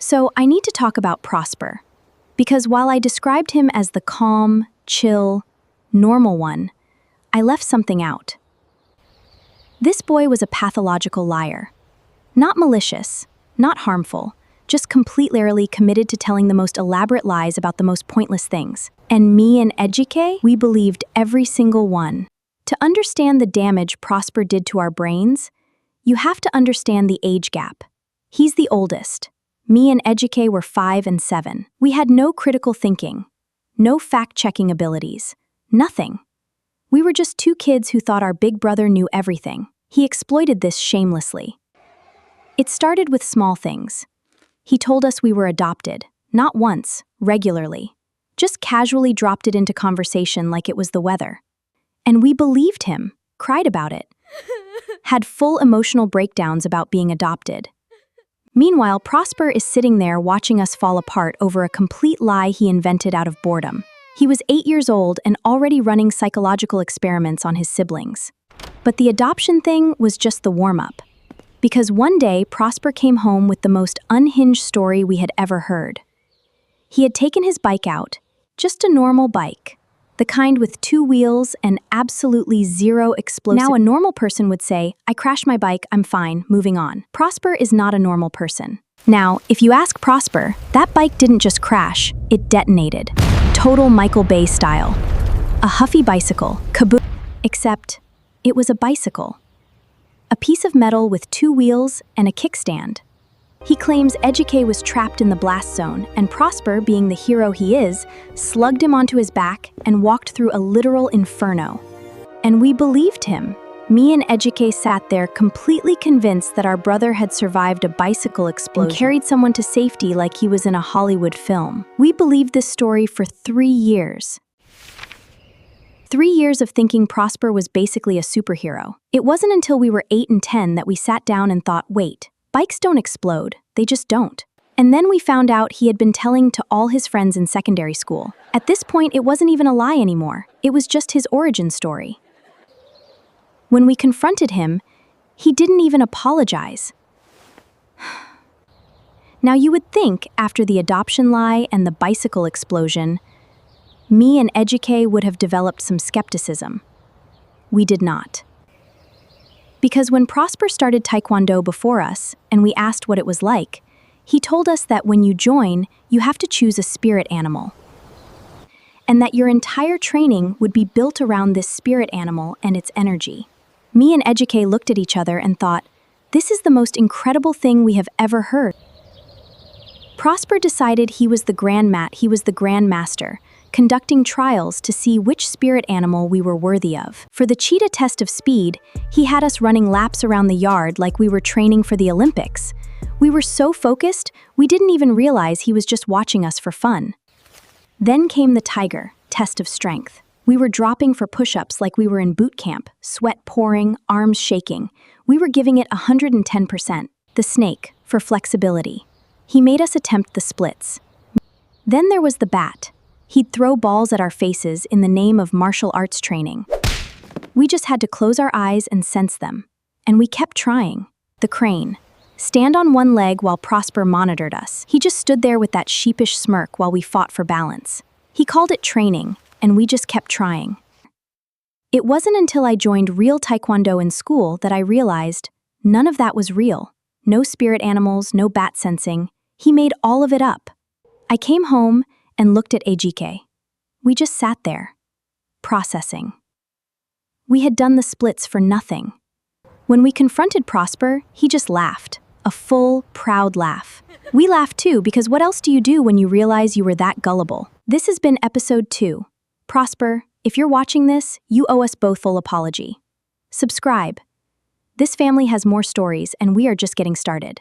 So I need to talk about Prosper, because while I described him as the calm, chill, normal one, I left something out. This boy was a pathological liar. Not malicious, not harmful, just completely committed to telling the most elaborate lies about the most pointless things. And me and Ejike, we believed every single one. To understand the damage Prosper did to our brains, you have to understand the age gap. He's the oldest. Me and Ejike were 5 and 7. We had no critical thinking, no fact-checking abilities, nothing. We were just two kids who thought our big brother knew everything. He exploited this shamelessly. It started with small things. He told us we were adopted, not once, regularly. Just casually dropped it into conversation like it was the weather. And we believed him, cried about it, had full emotional breakdowns about being adopted. Meanwhile, Prosper is sitting there watching us fall apart over a complete lie he invented out of boredom. He was 8 years old and already running psychological experiments on his siblings. But the adoption thing was just the warm-up. Because one day, Prosper came home with the most unhinged story we had ever heard. He had taken his bike out, just a normal bike, the kind with 2 wheels and absolutely zero explosive. Now a normal person would say, "I crashed my bike, I'm fine, moving on." Prosper is not a normal person. Now, if you ask Prosper, that bike didn't just crash, it detonated. Total Michael Bay style. A huffy bicycle, kaboom. Except, it was a bicycle. A piece of metal with 2 wheels and a kickstand. He claims Ejike was trapped in the blast zone, and Prosper, being the hero he is, slugged him onto his back and walked through a literal inferno. And we believed him. Me and Ejike sat there completely convinced that our brother had survived a bicycle explosion and carried someone to safety like he was in a Hollywood film. We believed this story for 3 years. 3 years of thinking Prosper was basically a superhero. It wasn't until we were 8 and 10 that we sat down and thought, wait, bikes don't explode, they just don't. And then we found out he had been telling to all his friends in secondary school. At this point, it wasn't even a lie anymore. It was just his origin story. When we confronted him, he didn't even apologize. Now you would think, after the adoption lie and the bicycle explosion, me and Ejike would have developed some skepticism. We did not. Because when Prosper started taekwondo before us, and we asked what it was like, he told us that when you join, you have to choose a spirit animal. And that your entire training would be built around this spirit animal and its energy. Me and Ejike looked at each other and thought, this is the most incredible thing we have ever heard. Prosper decided he was the grandmaster, conducting trials to see which spirit animal we were worthy of. For the cheetah test of speed, he had us running laps around the yard like we were training for the Olympics. We were so focused, we didn't even realize he was just watching us for fun. Then came the tiger test of strength. We were dropping for push-ups like we were in boot camp, sweat pouring, arms shaking. We were giving it 110%. The snake, for flexibility. He made us attempt the splits. Then there was the bat. He'd throw balls at our faces in the name of martial arts training. We just had to close our eyes and sense them. And we kept trying. The crane. Stand on one leg while Prosper monitored us. He just stood there with that sheepish smirk while we fought for balance. He called it training, and we just kept trying. It wasn't until I joined real taekwondo in school that I realized none of that was real. No spirit animals, no bat sensing. He made all of it up. I came home and looked at Ejike. We just sat there, processing. We had done the splits for nothing. When we confronted Prosper, he just laughed. A full, proud laugh. We laughed too, because what else do you do when you realize you were that gullible? This has been episode 2. Prosper, if you're watching this, you owe us both full apology. Subscribe. This family has more stories, and we are just getting started.